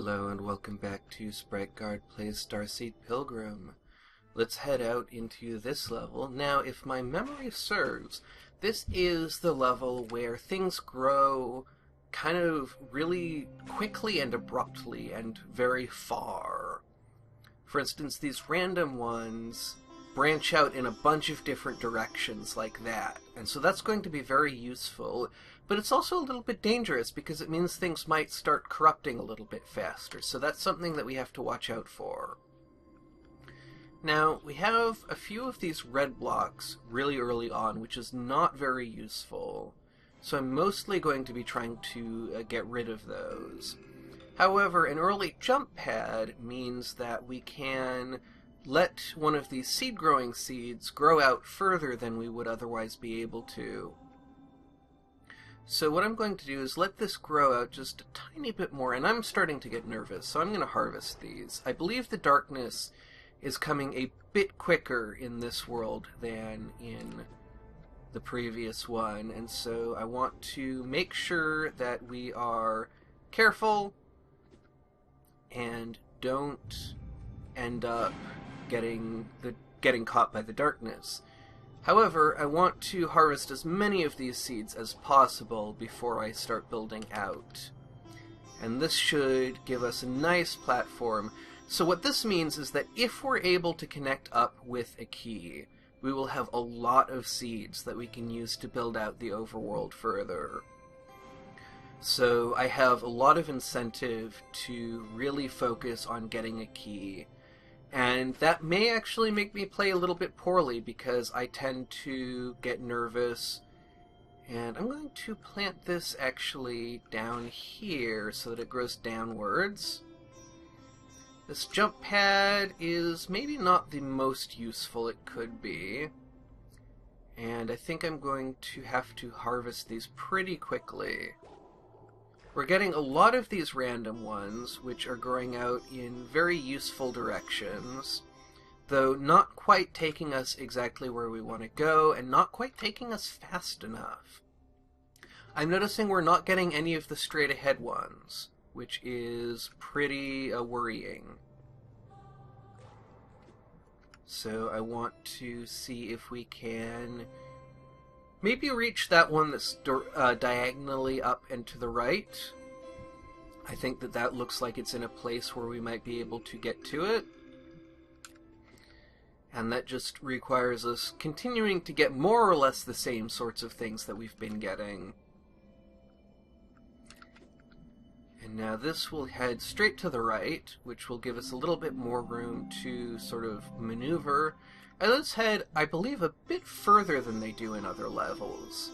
Hello and welcome back to Sprite Guard plays Starseed Pilgrim. Let's head out into this level. Now, if my memory serves, this is the level where things grow kind of really quickly and abruptly and very far. For instance, these random ones branch out in a bunch of different directions like that, and so that's going to be very useful. But it's also a little bit dangerous because it means things might start corrupting a little bit faster, so that's something that we have to watch out for. Now, we have a few of these red blocks really early on, which is not very useful, so I'm mostly going to be trying to get rid of those. However, an early jump pad means that we can let one of these seed-growing seeds grow out further than we would otherwise be able to. So what I'm going to do is let this grow out just a tiny bit more, and I'm starting to get nervous, so I'm going to harvest these. I believe the darkness is coming a bit quicker in this world than in the previous one, and so I want to make sure that we are careful and don't end up getting caught by the darkness. However, I want to harvest as many of these seeds as possible before I start building out. And this should give us a nice platform. So what this means is that if we're able to connect up with a key, we will have a lot of seeds that we can use to build out the overworld further. So I have a lot of incentive to really focus on getting a key. And that may actually make me play a little bit poorly because I tend to get nervous. And I'm going to plant this actually down here so that it grows downwards. This jump pad is maybe not the most useful it could be. And I think I'm going to have to harvest these pretty quickly. We're getting a lot of these random ones, which are growing out in very useful directions, though not quite taking us exactly where we want to go, and not quite taking us fast enough. I'm noticing we're not getting any of the straight-ahead ones, which is pretty worrying. So I want to see if we can maybe reach that one that's diagonally up and to the right. I think that looks like it's in a place where we might be able to get to it. And that just requires us continuing to get more or less the same sorts of things that we've been getting. And now this will head straight to the right, which will give us a little bit more room to sort of maneuver. And let's head, I believe, a bit further than they do in other levels.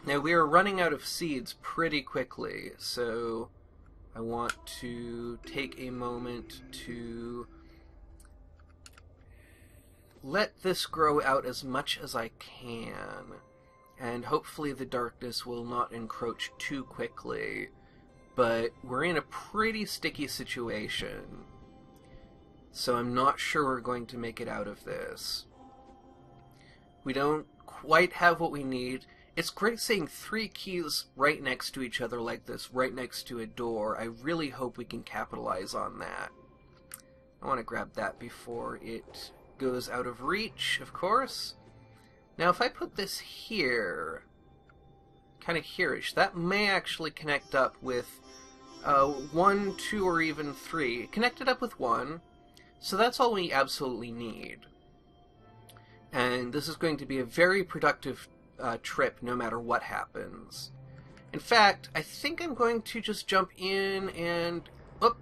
Now, we are running out of seeds pretty quickly, so I want to take a moment to let this grow out as much as I can. And hopefully the darkness will not encroach too quickly. But we're in a pretty sticky situation. So I'm not sure we're going to make it out of this. We don't quite have what we need. It's great seeing 3 keys right next to each other like this, right next to a door. I really hope we can capitalize on that. I want to grab that before it goes out of reach, of course. Now if I put this here, kind of here-ish, that may actually connect up with 1, 2, or even 3. It connected up with 1. So that's all we absolutely need. And this is going to be a very productive trip no matter what happens. In fact, I think I'm going to just jump in and... Oh,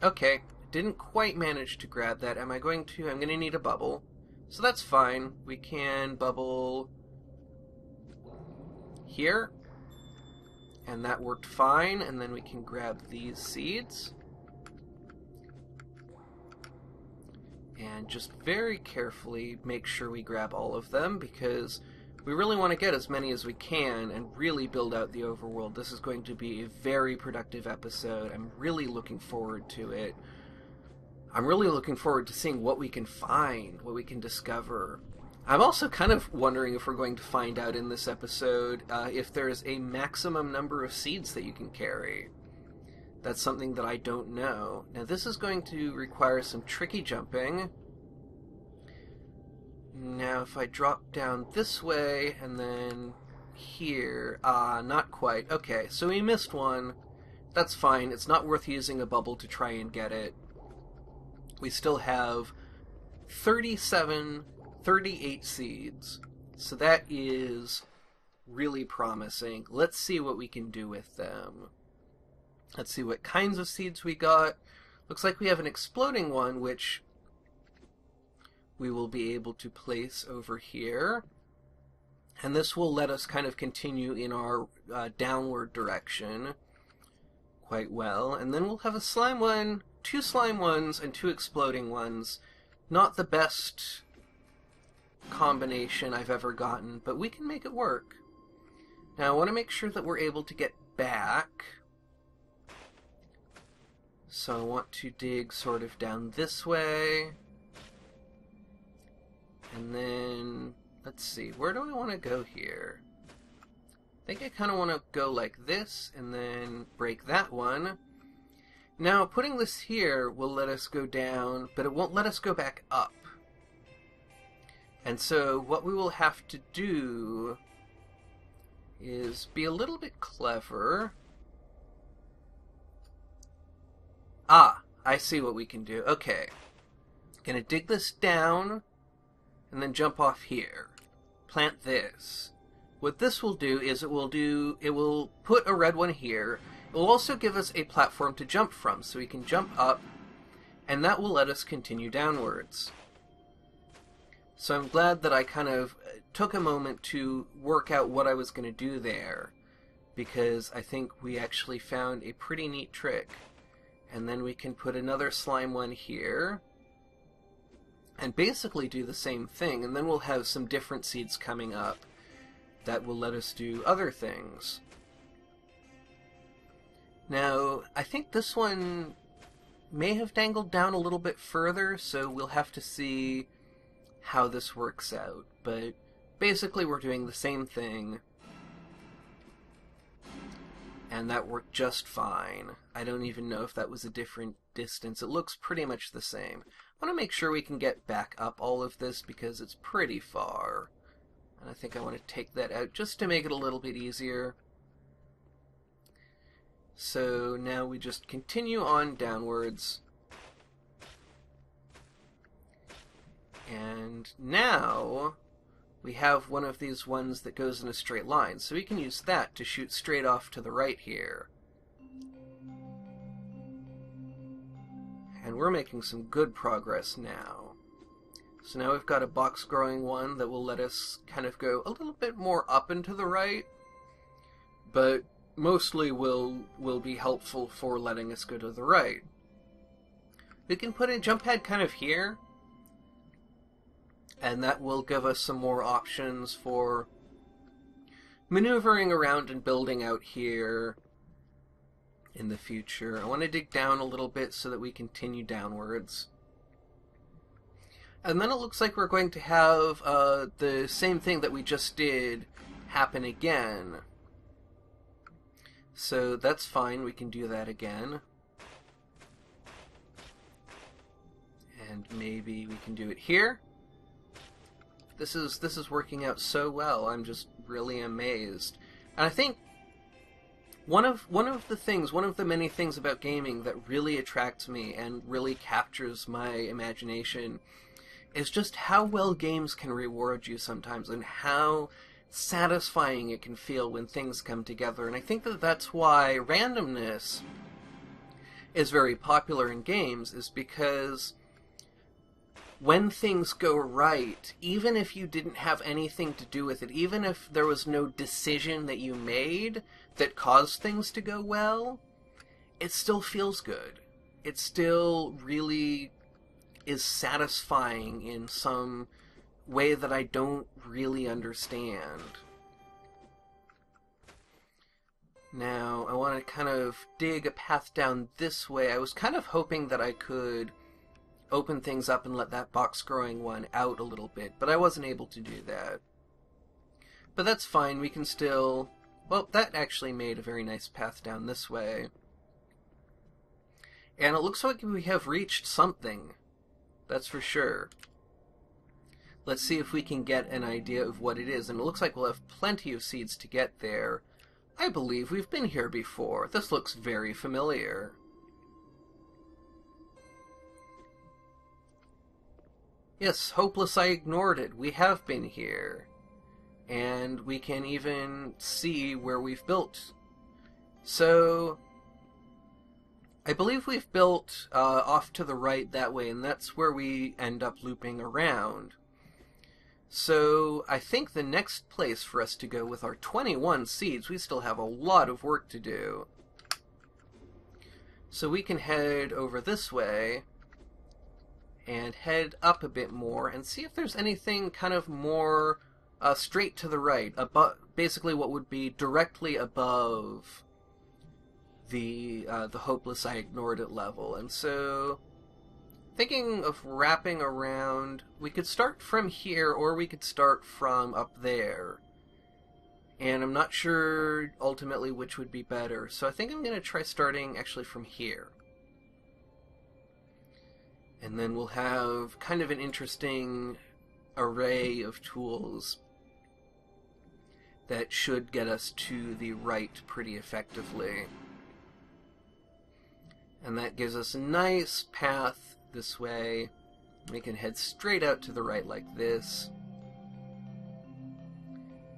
okay. Didn't quite manage to grab that. I'm going to need a bubble. So that's fine. We can bubble here. And that worked fine. And then we can grab these seeds. And just very carefully make sure we grab all of them, because we really want to get as many as we can and really build out the overworld. This is going to be a very productive episode. I'm really looking forward to it. I'm really looking forward to seeing what we can find, what we can discover. I'm also kind of wondering if we're going to find out in this episode if there's a maximum number of seeds that you can carry. That's something that I don't know. Now this is going to require some tricky jumping. Now if I drop down this way and then here, not quite. Okay, so we missed one. That's fine. It's not worth using a bubble to try and get it. We still have 38 seeds. So that is really promising. Let's see what we can do with them. Let's see what kinds of seeds we got. Looks like we have an exploding one, which we will be able to place over here. And this will let us kind of continue in our downward direction quite well. And then we'll have a slime one, 2 slime ones, and 2 exploding ones. Not the best combination I've ever gotten, but we can make it work. Now I want to make sure that we're able to get back. So I want to dig sort of down this way. And then, let's see, where do I want to go here? I think I kind of want to go like this, and then break that one. Now, putting this here will let us go down, but it won't let us go back up. And so, what we will have to do is be a little bit clever. I see what we can do. Okay. Gonna dig this down, and then jump off here. Plant this. What this will do is it will put a red one here. It will also give us a platform to jump from, so we can jump up, and that will let us continue downwards. So I'm glad that I kind of took a moment to work out what I was going to do there, because I think we actually found a pretty neat trick. And then we can put another slime one here, and basically do the same thing, and then we'll have some different seeds coming up that will let us do other things. Now, I think this one may have dangled down a little bit further, so we'll have to see how this works out. But basically we're doing the same thing, and that worked just fine. I don't even know if that was a different distance. It looks pretty much the same. I want to make sure we can get back up all of this because it's pretty far. And I think I want to take that out just to make it a little bit easier. So now we just continue on downwards. And now we have one of these ones that goes in a straight line, so we can use that to shoot straight off to the right here. And we're making some good progress now. So now we've got a box growing one that will let us kind of go a little bit more up and to the right, but mostly will be helpful for letting us go to the right. We can put a jump pad kind of here, and that will give us some more options for maneuvering around and building out here in the future. I want to dig down a little bit so that we continue downwards. And then it looks like we're going to have the same thing that we just did happen again. So that's fine, we can do that again. And maybe we can do it here. This is working out so well. I'm just really amazed. And I think one of the many things about gaming that really attracts me and really captures my imagination is just how well games can reward you sometimes, and how satisfying it can feel when things come together. And I think that that's why randomness is very popular in games, is because when things go right, even if you didn't have anything to do with it, even if there was no decision that you made that caused things to go well, it still feels good. It still really is satisfying in some way that I don't really understand. Now, I want to kind of dig a path down this way. I was kind of hoping that I could open things up and let that box growing one out a little bit, but I wasn't able to do that. But that's fine, we can still... Well, that actually made a very nice path down this way. And it looks like we have reached something. That's for sure. Let's see if we can get an idea of what it is. And it looks like we'll have plenty of seeds to get there. I believe we've been here before. This looks very familiar. Yes, hopeless, I ignored it. We have been here. And we can even see where we've built. So, I believe we've built off to the right that way, and that's where we end up looping around. So, I think the next place for us to go with our 21 seeds, we still have a lot of work to do. So we can head over this way, and head up a bit more, and see if there's anything kind of more straight to the right, basically what would be directly above the hopeless I ignored it level. And so, thinking of wrapping around, we could start from here, or we could start from up there. And I'm not sure ultimately which would be better, so I think I'm going to try starting actually from here. And then we'll have kind of an interesting array of tools that should get us to the right pretty effectively. And that gives us a nice path this way. We can head straight out to the right like this.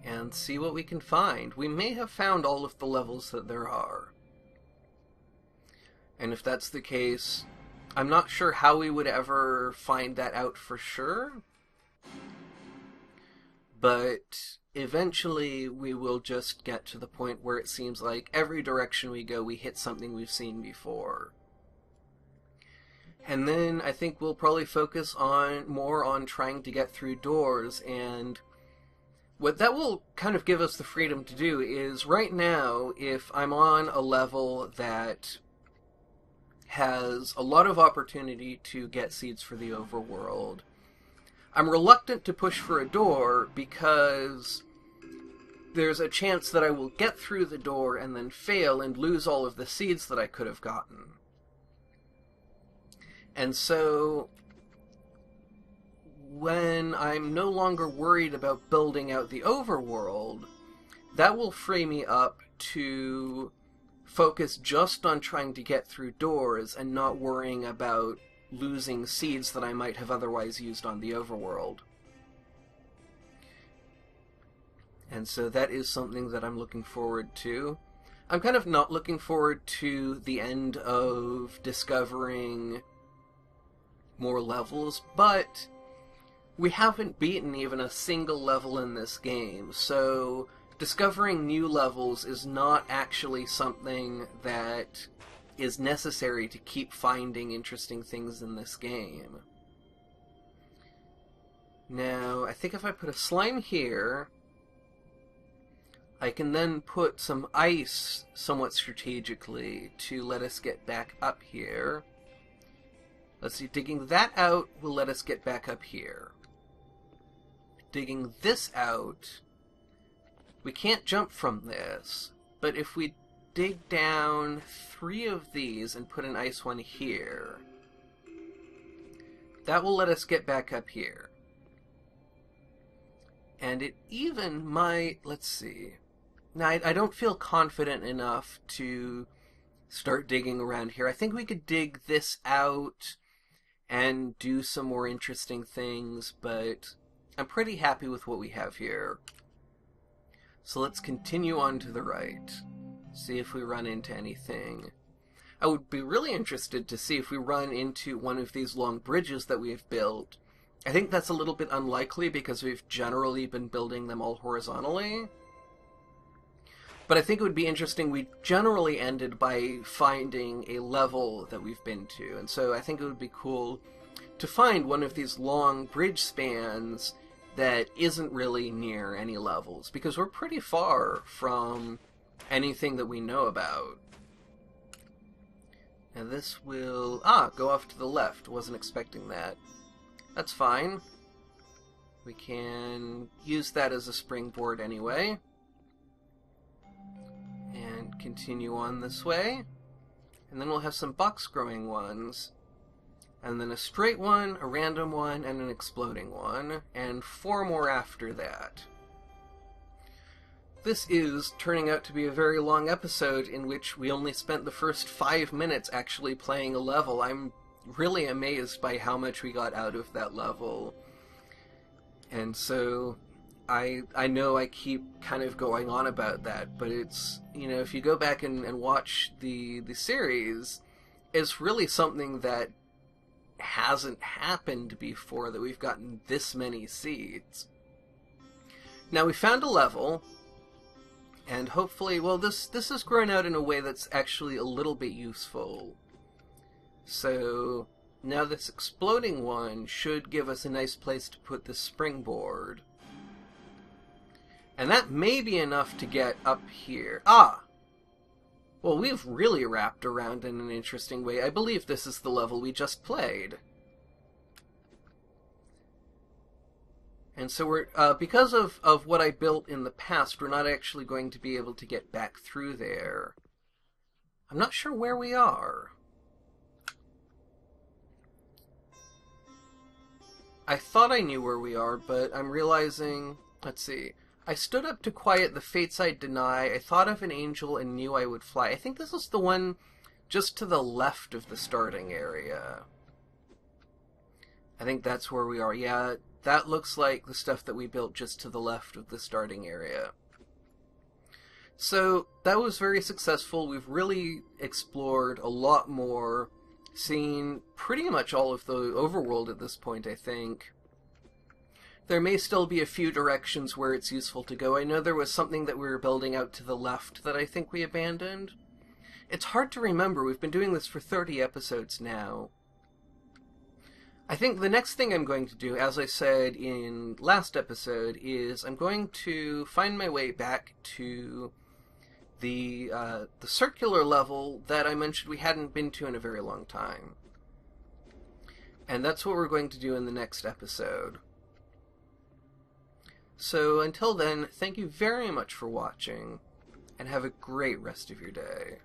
And see what we can find. We may have found all of the levels that there are. And if that's the case, I'm not sure how we would ever find that out for sure. But eventually we will just get to the point where it seems like every direction we go we hit something we've seen before. And then I think we'll probably focus more on trying to get through doors, and what that will kind of give us the freedom to do is, right now, if I'm on a level that has a lot of opportunity to get seeds for the overworld, I'm reluctant to push for a door because there's a chance that I will get through the door and then fail and lose all of the seeds that I could have gotten. And so, when I'm no longer worried about building out the overworld, that will free me up to focus just on trying to get through doors and not worrying about losing seeds that I might have otherwise used on the overworld. And so that is something that I'm looking forward to. I'm kind of not looking forward to the end of discovering more levels, but we haven't beaten even a single level in this game, so discovering new levels is not actually something that is necessary to keep finding interesting things in this game. Now, I think if I put a slime here, I can then put some ice somewhat strategically to let us get back up here. Let's see, digging that out will let us get back up here. Digging this out, we can't jump from this, but if we dig down 3 of these and put an ice one here, that will let us get back up here. And it even might, let's see, now I don't feel confident enough to start digging around here. I think we could dig this out and do some more interesting things, but I'm pretty happy with what we have here. So let's continue on to the right. See if we run into anything. I would be really interested to see if we run into one of these long bridges that we've built. I think that's a little bit unlikely because we've generally been building them all horizontally. But I think it would be interesting. We generally ended by finding a level that we've been to, and so I think it would be cool to find one of these long bridge spans that isn't really near any levels, because we're pretty far from anything that we know about. Now this will... go off to the left. Wasn't expecting that. That's fine. We can use that as a springboard anyway. And continue on this way. and then we'll have some box-growing ones, and then a straight one, a random one, and an exploding one, and 4 more after that. This is turning out to be a very long episode in which we only spent the first 5 minutes actually playing a level. I'm really amazed by how much we got out of that level. And so I know I keep kind of going on about that, but it's, you know, if you go back and watch the series, it's really something that hasn't happened before, that we've gotten this many seeds. Now, we found a level, and hopefully, well, this has grown out in a way that's actually a little bit useful. So now this exploding one should give us a nice place to put the springboard. And that may be enough to get up here. Ah! Well, we've really wrapped around in an interesting way. I believe this is the level we just played. And so we're, because of what I built in the past, we're not actually going to be able to get back through there. I'm not sure where we are. I thought I knew where we are, but I'm realizing, let's see. I stood up to quiet the fates I deny. I thought of an angel and knew I would fly. I think this is the one just to the left of the starting area. I think that's where we are. Yeah, that looks like the stuff that we built just to the left of the starting area. So that was very successful. We've really explored a lot more, seen pretty much all of the overworld at this point, I think. There may still be a few directions where it's useful to go. I know there was something that we were building out to the left that I think we abandoned. It's hard to remember. We've been doing this for 30 episodes now. I think the next thing I'm going to do, as I said in last episode, is I'm going to find my way back to the circular level that I mentioned we hadn't been to in a very long time. And that's what we're going to do in the next episode. So until then, thank you very much for watching, and have a great rest of your day.